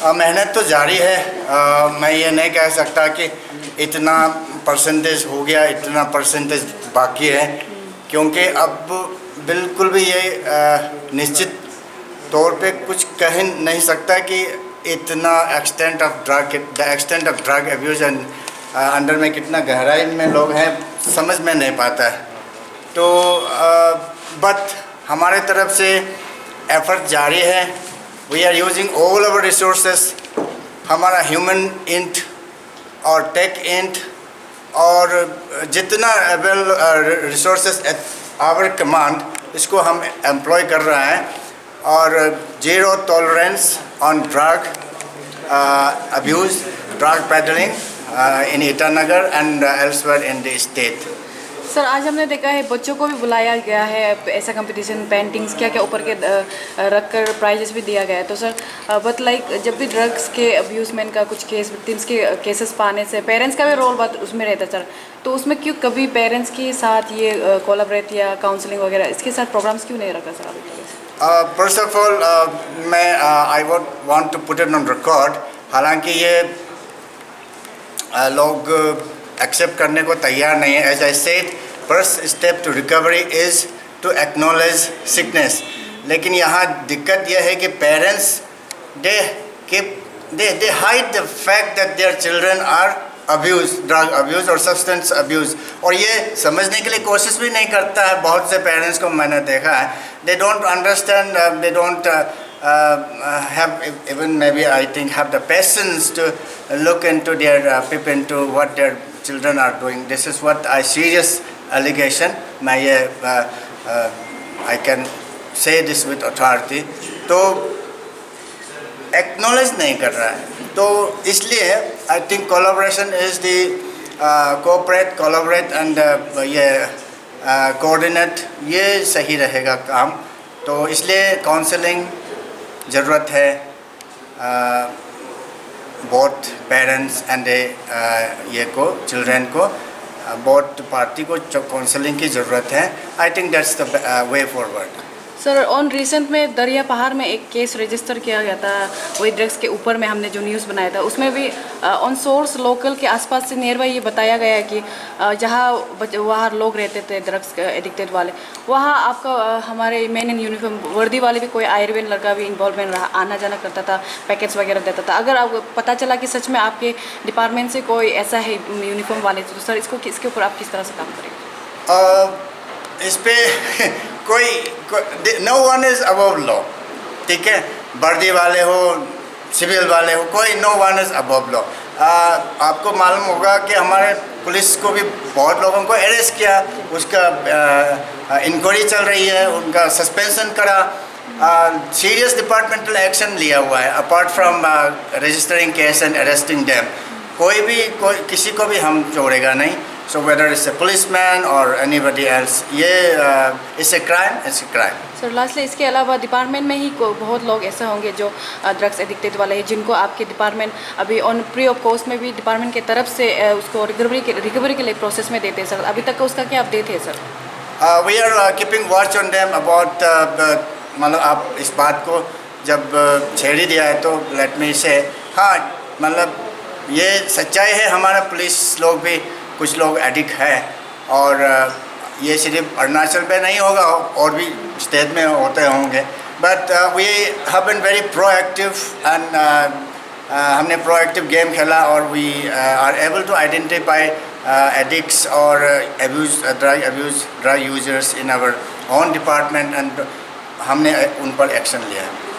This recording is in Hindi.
मेहनत तो जारी है। मैं ये नहीं कह सकता कि इतना परसेंटेज हो गया, इतना परसेंटेज बाकी है, क्योंकि अब बिल्कुल भी ये निश्चित तौर पे कुछ कह नहीं सकता कि इतना extent of drug abuse and under में कितना गहराई में लोग हैं समझ में नहीं पाता है। तो बट हमारे तरफ से एफर्ट जारी है। We are using all our resources, हमारा ह्यूमन इंट और टेक इंट और जितना avail resources at our command, इसको हम एम्प्लॉय कर रहे हैं और zero tolerance on drug abuse, drug peddling in Itanagar and elsewhere in the state. Sir, आज हमने देखा है बच्चों को भी बुलाया गया है, ऐसा कंपटीशन, पेंटिंग्स क्या क्या ऊपर के रख कर प्राइजेस भी दिया गया है। तो सर बट लाइक जब भी ड्रग्स के अब्यूज़मेंट का कुछ केस, विक्टिम्स के केसेस पाने से पेरेंट्स का भी रोल बात उसमें रहता है सर, तो उसमें क्यों कभी पेरेंट्स के साथ ये कोलैबोरेट या काउंसलिंग वगैरह इसके साथ प्रोग्राम्स क्यों नहीं रखा सर अभी? फर्स्ट ऑफ ऑल मैं I would want to put it on record, हालांकि ये लोग एक्सेप्ट करने को तैयार नहीं है। As I said, first step to recovery is to acknowledge sickness. लेकिन यहाँ दिक्कत यह है कि parents they hide the fact that their children are abuse, drug abuse और सब्सटेंस अब्यूज़, और ये समझने के लिए कोशिश भी नहीं करता है। बहुत से पेरेंट्स को मैंने देखा है, they don't understand, they don't have even maybe I think have the patience to look into their peep into what their children are doing. This is what I serious allegation. मैं ये I can say this with authority. तो acknowledge नहीं कर रहा है, तो इसलिए I think collaboration is the cooperate, collaborate and ये coordinate, ये सही रहेगा काम। तो इसलिए काउंसलिंग ज़रूरत है, बोथ पेरेंट्स एंड ये को चिल्ड्रन को, बोथ पार्टी को काउंसलिंग की ज़रूरत है। I think that's the way forward. Sir, on recent में दरिया पहाड़ में एक केस रजिस्टर किया गया था, वही ड्रग्स के ऊपर में हमने जो न्यूज़ बनाया था उसमें भी ऑन सोर्स लोकल के आसपास से नियर बाई ये बताया गया है कि जहाँ वहाँ लोग रहते थे ड्रग्स एडिक्टेड वाले, वहाँ आपका हमारे मेन इन यूनिफॉर्म वर्दी वाले भी कोई आयुर्वेद लड़का भी इन्वॉल्वमेंट रहा, आना जाना करता था, पैकेट्स वगैरह देता था। अगर आपको पता चला कि सच में आपके डिपार्टमेंट से कोई ऐसा है यूनिफॉर्म वाले, तो सर इसके ऊपर आप किस तरह से काम करेंगे? इस पे कोई no one is above law, ठीक है, वर्दी वाले हो, सिविल वाले हो, कोई no one is above law. आपको मालूम होगा कि हमारे पुलिस को भी बहुत लोगों को अरेस्ट किया, उसका इंक्वायरी चल रही है, उनका सस्पेंशन करा, सीरियस डिपार्टमेंटल एक्शन लिया हुआ है apart from registering case and arresting them. कोई किसी को भी हम छोड़ेगा नहीं। So whether it's a policeman or anybody else, ये it's a crime, it's a crime. Sir lastly इसके अलावा डिपार्टमेंट में ही बहुत लोग ऐसे होंगे जो ड्रग्स एडिक्टेड वाले हैं, जिनको आपके डिपार्टमेंट अभी ऑन फ्री ऑफ कॉस्ट में भी डिपार्टमेंट की तरफ से उसको रिकवरी के लिए प्रोसेस में देते हैं सर, अभी तक का उसका क्या अपडेट है sir? We are keeping watch on them about मतलब आप इस बात को जब छेड़ ही दिया है तो लेट मी से, हाँ मतलब ये सच्चाई है, हमारा पुलिस लोग भी कुछ लोग एडिक्ट है, और ये सिर्फ अरुणाचल पे नहीं होगा, और भी स्टेट में होते होंगे। But we have been very proactive and हमने प्रोएक्टिव गेम खेला, और we are able to identify addicts और drug users in our own department, and हमने उन पर एक्शन लिया है।